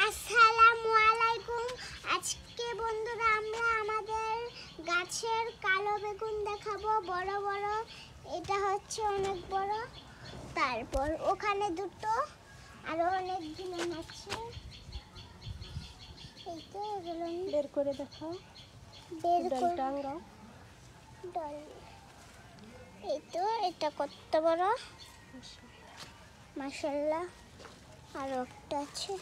আসসালামু আলাইকুম। আজকে বন্ধুরা আমরা আমাদের গাছের কালো বেগুন দেখাবো, বড় বড়। এটা হচ্ছে অনেক বড়। তারপর ওখানে দুটো, আরো অনেকগুলো আছে। এই তো এগুলো বের করে দেখাও, বের ডাল করে টাঙ্গাও। ডাল। এই তো এটা কত বড়, মাশাআল্লাহ। আরো একটা আছে,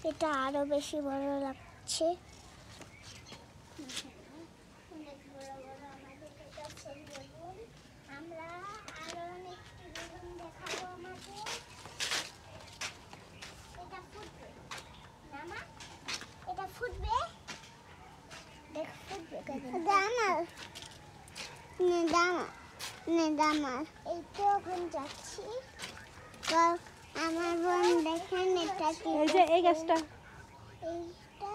এটা আরো বেশি বড় লাগছে। অনেক বড় বড় আমাদের গাছের বেগুন। আমরা আরো অনেক বেগুন দেখাবো আমাদের। এটা ফুটবে না মা? এটা ফুটবে, দেখ ফুটবে। দামার দামার এই তো এখন যাচ্ছি। তো আমার বোন দেখেন এটা কি, এই যে এই গাছটা, এইটা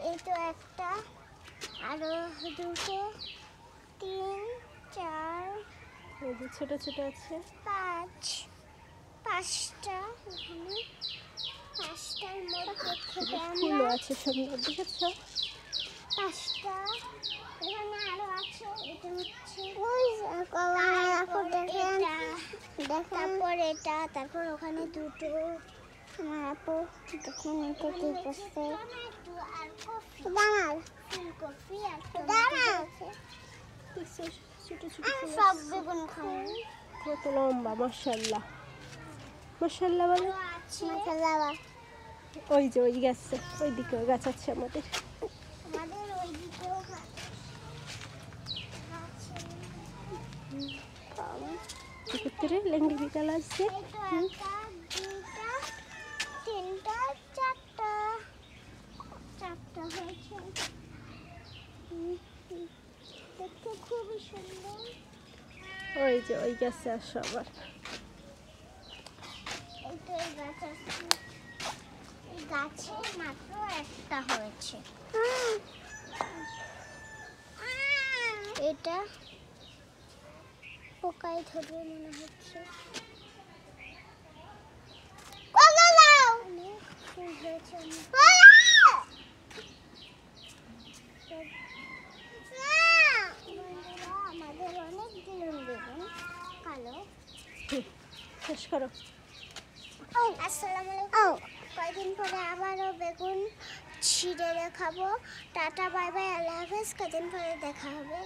এই তো একটা, আরো দুটো, তিন, চার, এই যে ছোট ছোট আছে। পাঁচটা। এখানে পাঁচটার মধ্যে থেকে ফুলও আমরা আছে সুন্দর, দেখেছো? পাঁচটা। এখানে আরো আছে। এটা হচ্ছে তারপর এটা, তারপর ওখানে দুটো। আমার আপু দেখেন এটা কি করছে। দামার ফুলকপি আর দামার দেখছো ছোট ছোট আমি ফুল সব আছে। বেগুন খাই। কত লম্বা, মাশাআল্লাহ মাশাআল্লাহ বলে। মাশাআল্লাহ। ওই যে ওই গাছে, ওই দিকে গাছ আছে আমাদের। আমাদের ওই দিকেও আছে। ভিতরে লেঙ্গি বিকাল আছে। এই তো একটা, দুইটা, তিনটা, চারটা হয়েছে। দেখতে খুবই সুন্দর। ওই যে ওই গাছে আসো আবার। এই তো এই গাছ আছে। এই গাছে মাত্র একটা হয়েছে। এটা পোকায় ধরবে মনে হচ্ছে। অনেক ফুল হয়েছে। বন্ধুরা, আমাদের অনেক দিন বেগুন কালো। শেষ করো। আসসালামু আলাইকুম। কয়েকদিন পরে আবারও বেগুন ছিঁড়ে দেখাবো। টাটা, বাই বাই, আল্লাহ হাফেজ। কয়েকদিন পরে দেখা হবে।